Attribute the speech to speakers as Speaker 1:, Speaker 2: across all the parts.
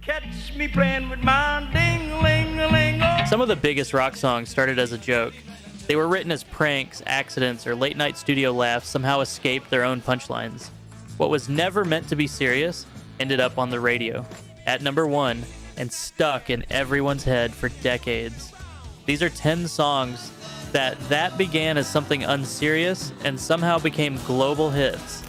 Speaker 1: Catch me playing with my ding-a-ling-a-ling.
Speaker 2: Some of the biggest rock songs started as a joke. They were written as pranks, accidents, or late-night studio laughs somehow escaped their own punchlines. What was never meant to be serious ended up on the radio, at number one, and stuck in everyone's head for decades. These are 10 songs that began as something unserious and somehow became global hits.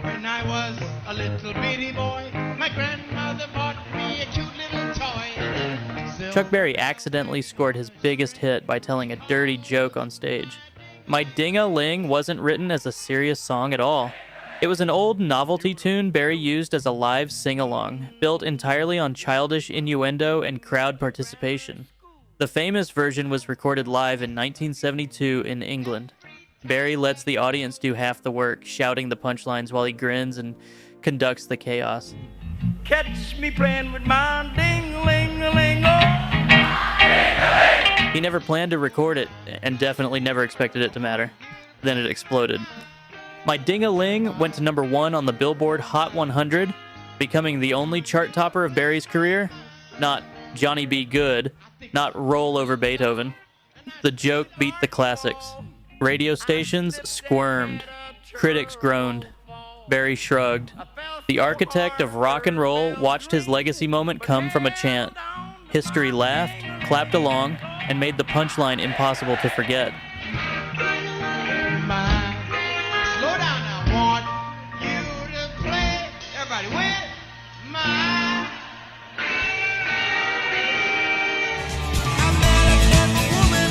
Speaker 3: When I was a little bitty boy, my grandmother bought me a cute little toy.
Speaker 2: Chuck Berry accidentally scored his biggest hit by telling a dirty joke on stage. My Ding-A-Ling wasn't written as a serious song at all. It was an old novelty tune Berry used as a live sing-along, built entirely on childish innuendo and crowd participation. The famous version was recorded live in 1972 in England. Berry lets the audience do half the work, shouting the punchlines while he grins and conducts the chaos.
Speaker 1: Catch me playing with my ding-a-ling-a-ling.
Speaker 2: He never planned to record it, and definitely never expected it to matter. Then it exploded. My Ding-A-Ling went to number one on the Billboard Hot 100, becoming the only chart topper of Berry's career. Not Johnny B. Good, not Roll Over Beethoven. The joke beat the classics. Radio stations squirmed. Critics groaned. Berry shrugged. The architect of rock and roll watched his legacy moment come from a chant. History laughed, clapped along, and made the punchline impossible to forget.
Speaker 3: Slow down, I want you to play. Everybody, with my. I met a clever woman.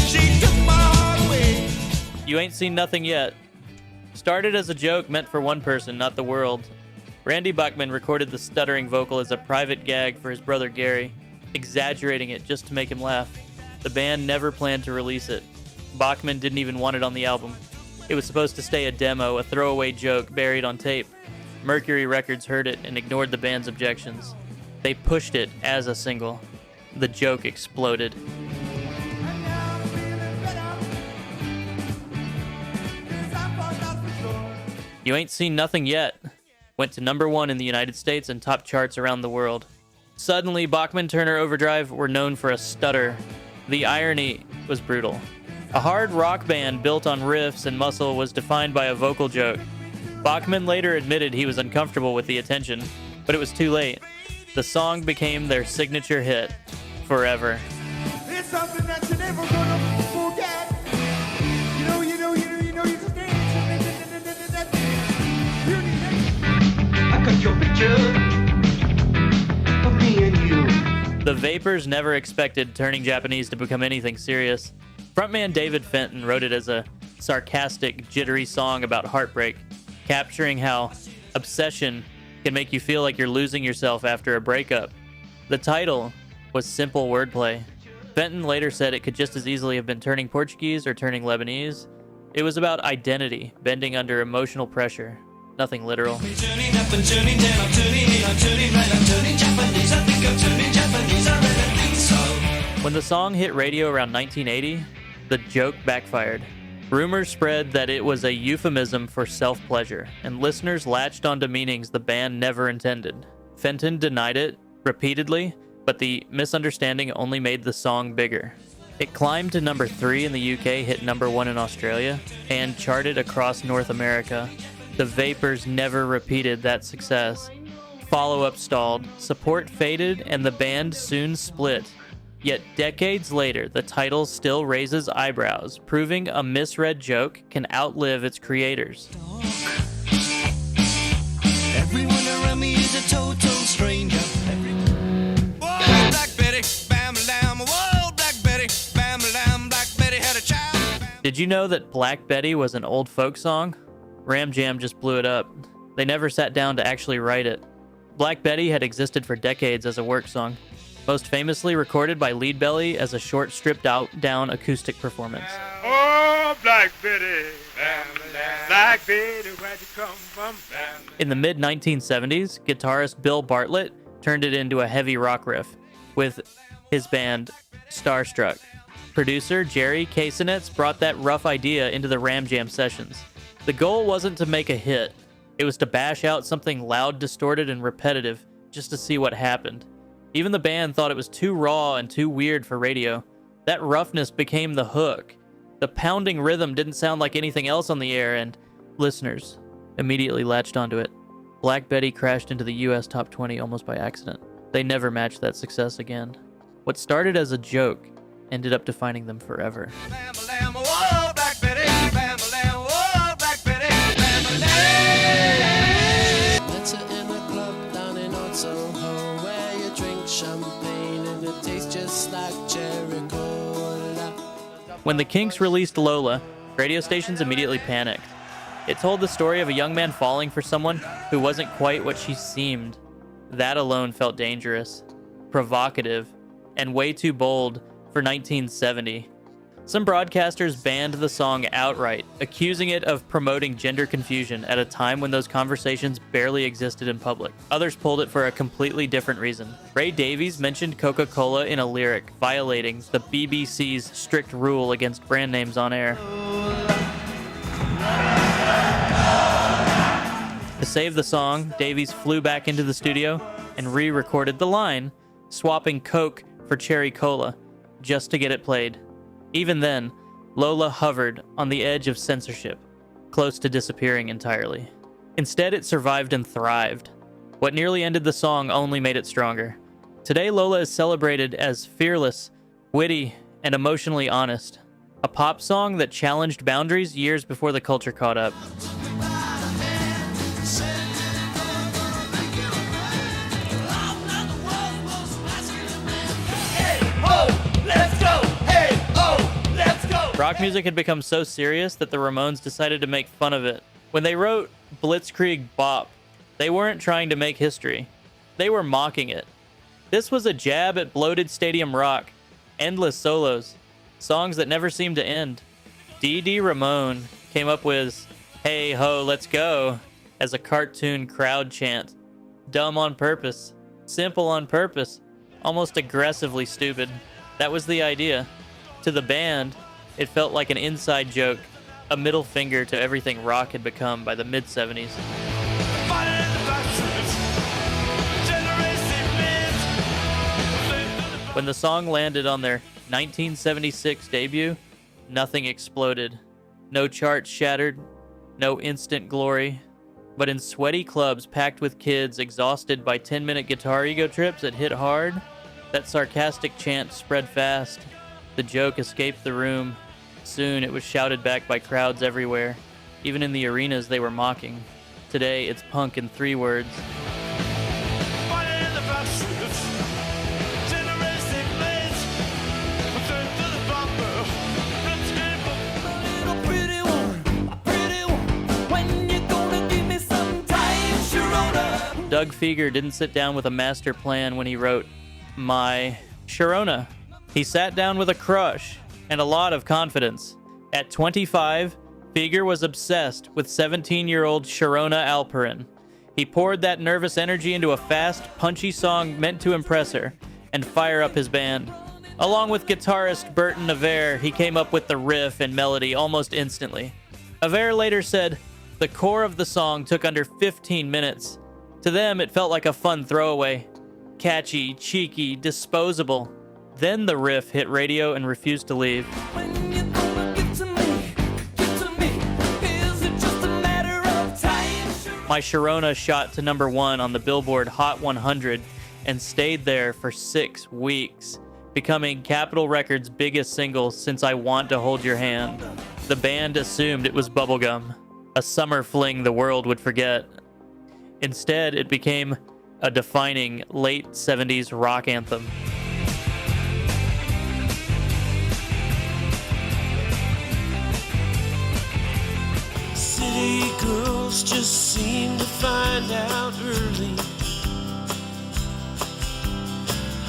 Speaker 3: She took my heart away.
Speaker 2: You Ain't Seen Nothing Yet. Started as a joke meant for one person, not the world. Randy Bachman recorded the stuttering vocal as a private gag for his brother Gary, exaggerating it just to make him laugh. The band never planned to release it. Bachman didn't even want it on the album. It was supposed to stay a demo, a throwaway joke buried on tape. Mercury Records heard it and ignored the band's objections. They pushed it as a single. The joke exploded. You Ain't Seen Nothing Yet went to number one in the United States and top charts around the world. Suddenly, Bachman-Turner Overdrive were known for a stutter. The irony was brutal. A hard rock band built on riffs and muscle was defined by a vocal joke. Bachman later admitted he was uncomfortable with the attention, but it was too late. The song became their signature hit, forever.
Speaker 3: It's something that you're never gonna forget. You just dance. I got your picture of me and you.
Speaker 2: The Vapors never expected Turning Japanese to become anything serious. Frontman David Fenton wrote it as a sarcastic, jittery song about heartbreak, capturing how obsession can make you feel like you're losing yourself after a breakup. The title was simple wordplay. Fenton later said it could just as easily have been Turning Portuguese or Turning Lebanese. It was about identity, bending under emotional pressure. Nothing literal.
Speaker 4: I'm turning up and turning down, I'm turning in, I'm turning right, I'm turning Japanese, I think I'm turning Japanese, I really think so.
Speaker 2: When the song hit radio around 1980, the joke backfired. Rumors spread that it was a euphemism for self-pleasure, and listeners latched onto meanings the band never intended. Fenton denied it repeatedly, but the misunderstanding only made the song bigger. It climbed to number 3 in the UK, hit number 1 in Australia, and charted across North America. The Vapors never repeated that success. Follow-up stalled, support faded, and the band soon split. Yet decades later, the title still raises eyebrows, proving a misread joke can outlive its creators.
Speaker 4: Everyone around me is a total stranger. Whoa, Black Betty, bam lamb. Whoa, Black Betty, bam lamb. Black Betty had a child.
Speaker 2: Did you know that Black Betty was an old folk song? Ram Jam just blew it up. They never sat down to actually write it. Black Betty had existed for decades as a work song, most famously recorded by Lead Belly as a short, stripped-down acoustic performance.
Speaker 1: Oh, Black Betty, Black Betty, where'd you come from?
Speaker 2: In the mid-1970s, guitarist Bill Bartlett turned it into a heavy rock riff with his band Starstruck. Producer Jerry Kasenetz brought that rough idea into the Ram Jam sessions. The goal wasn't to make a hit. It was to bash out something loud, distorted, and repetitive, just to see what happened. Even the band thought it was too raw and too weird for radio. That roughness became the hook. The pounding rhythm didn't sound like anything else on the air, and listeners immediately latched onto it. Black Betty crashed into the US top 20 almost by accident. They never matched that success again. What started as a joke ended up defining them forever.
Speaker 4: Bam-a-lam, whoa, Black Betty. Bam-a-lam, whoa, Black Betty. Bam-a-lam.
Speaker 5: Met her in a club down in Old Soho, where you drink champagne and it tastes just like cherry cola.
Speaker 2: When the Kinks released Lola, radio stations immediately panicked. It told the story of a young man falling for someone who wasn't quite what she seemed. That alone felt dangerous, provocative, and way too bold for 1970. Some broadcasters banned the song outright, accusing it of promoting gender confusion at a time when those conversations barely existed in public. Others pulled it for a completely different reason. Ray Davies mentioned Coca-Cola in a lyric, violating the BBC's strict rule against brand names on air. To save the song, Davies flew back into the studio and re-recorded the line, swapping Coke for Cherry Cola, just to get it played. Even then, Lola hovered on the edge of censorship, close to disappearing entirely. Instead, it survived and thrived. What nearly ended the song only made it stronger. Today, Lola is celebrated as fearless, witty, and emotionally honest. A pop song that challenged boundaries years before the culture caught up. Rock music had become so serious that the Ramones decided to make fun of it. When they wrote Blitzkrieg Bop, they weren't trying to make history. They were mocking it. This was a jab at bloated stadium rock, endless solos, songs that never seemed to end. D.D. Ramone came up with "Hey ho, let's go" as a cartoon crowd chant. Dumb on purpose, simple on purpose, almost aggressively stupid. That was the idea. To the band, it felt like an inside joke, a middle finger to everything rock had become by the mid-70s. When the song landed on their 1976 debut, nothing exploded. No charts shattered, no instant glory. But in sweaty clubs packed with kids exhausted by 10-minute guitar ego trips that hit hard, that sarcastic chant spread fast. The joke escaped the room. Soon it was shouted back by crowds everywhere. Even in the arenas they were mocking. Today it's punk in 3 words. Doug Feger didn't sit down with a master plan when he wrote My Sharona. He sat down with a crush and a lot of confidence. At 25, Feger was obsessed with 17-year-old Sharona Alperin. He poured that nervous energy into a fast, punchy song meant to impress her and fire up his band. Along with guitarist Burton Avere, he came up with the riff and melody almost instantly. Avere later said, "The core of the song took under 15 minutes. To them, it felt like a fun throwaway. Catchy, cheeky, disposable. Then the riff hit radio and refused to leave." My Sharona shot to number 1 on the Billboard Hot 100 and stayed there for 6 weeks, becoming Capitol Records' biggest single since I Want to Hold Your Hand. The band assumed it was bubblegum, a summer fling the world would forget. Instead, it became a defining late 70s rock anthem.
Speaker 5: City girls just seem to find out early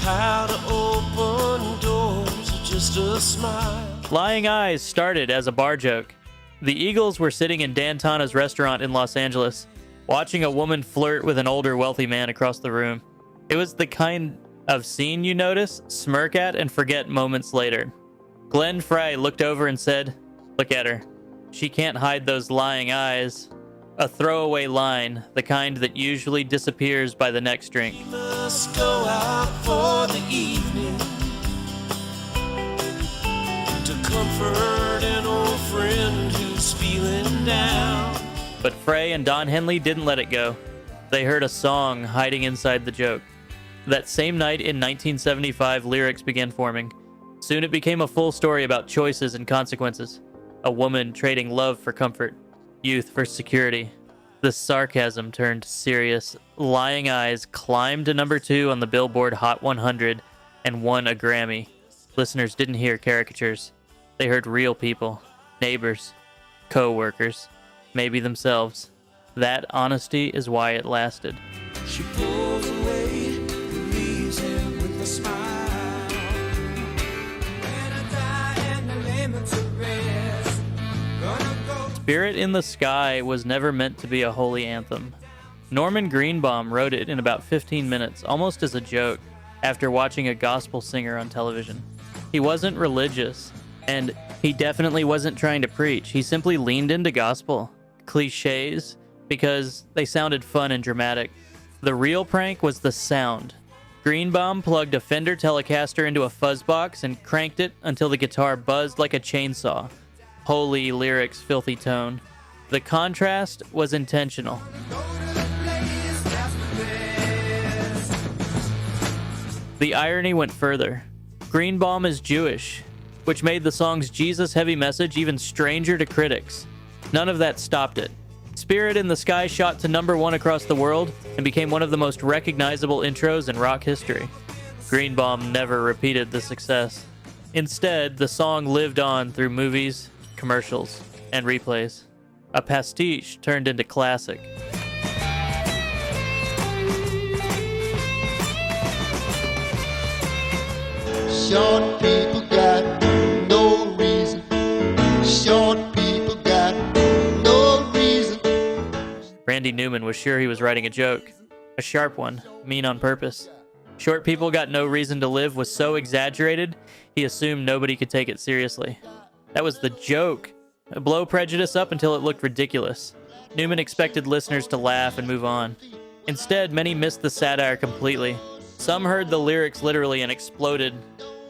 Speaker 5: how to open doors with just a smile.
Speaker 2: Lying Eyes started as a bar joke. The Eagles were sitting in Dan Tana's restaurant in Los Angeles, watching a woman flirt with an older, wealthy man across the room. It was the kind of scene you notice, smirk at, and forget moments later. Glenn Frey looked over and said, "Look at her. She can't hide those lying eyes." A throwaway line, the kind that usually disappears by the next drink.
Speaker 4: Must go out for the evening to comfort an old friend who's feeling down.
Speaker 2: But Frey and Don Henley didn't let it go. They heard a song hiding inside the joke. That same night in 1975, lyrics began forming. Soon it became a full story about choices and consequences. A woman trading love for comfort, youth for security. The sarcasm turned serious. Lying Eyes climbed to number 2 on the Billboard Hot 100 and won a Grammy. Listeners didn't hear caricatures. They heard real people, neighbors, co-workers, maybe themselves. That honesty is why it lasted.
Speaker 4: She pulls away, leaves him with a smile. When I die and I lay me to rest, gonna go.
Speaker 2: Spirit in the Sky was never meant to be a holy anthem. Norman Greenbaum wrote it in about 15 minutes, almost as a joke, after watching a gospel singer on television. He wasn't religious, and he definitely wasn't trying to preach. He simply leaned into gospel cliches because they sounded fun and dramatic. The real prank was the sound. Greenbaum plugged a Fender Telecaster into a fuzz box and cranked it until the guitar buzzed like a chainsaw. Holy lyrics, filthy tone. The contrast was intentional. The irony went further. Greenbaum is Jewish, which made the song's Jesus-heavy message even stranger to critics. None of that stopped it. Spirit in the Sky shot to number 1 across the world and became one of the most recognizable intros in rock history. Greenbaum never repeated the success. Instead, the song lived on through movies, commercials, and replays. A pastiche turned into classic.
Speaker 6: Short people got no reason. Short people got no reason.
Speaker 2: Randy Newman was sure he was writing a joke. A sharp one, mean on purpose. Short people got no reason to live was so exaggerated, he assumed nobody could take it seriously. That was the joke. Blow prejudice up until it looked ridiculous. Newman expected listeners to laugh and move on. Instead, many missed the satire completely. Some heard the lyrics literally and exploded.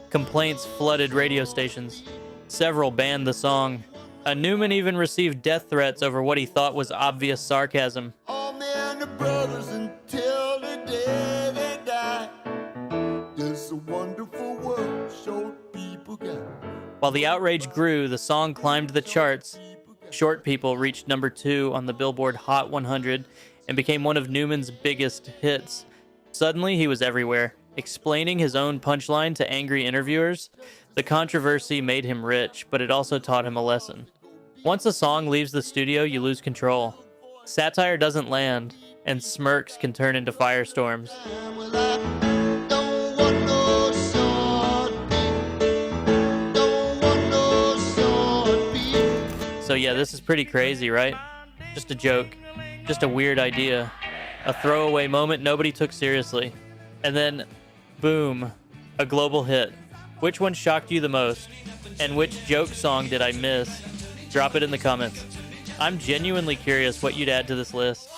Speaker 2: Complaints flooded radio stations. Several banned the song. Newman even received death threats over what he thought was obvious sarcasm.
Speaker 6: All men are brothers until the day they die. It's a wonderful world short people got.
Speaker 2: While the outrage grew, the song climbed the charts. Short People reached number 2 on the Billboard Hot 100 and became one of Newman's biggest hits. Suddenly, he was everywhere, explaining his own punchline to angry interviewers. The controversy made him rich, but it also taught him a lesson. Once a song leaves the studio, you lose control. Satire doesn't land, and smirks can turn into firestorms.
Speaker 6: Well, I don't want no short people. Don't want no short people.
Speaker 2: So yeah, this is pretty crazy, right? Just a joke. Just a weird idea. A throwaway moment nobody took seriously. And then, boom, a global hit. Which one shocked you the most? And which joke song did I miss? Drop it in the comments. I'm genuinely curious what you'd add to this list.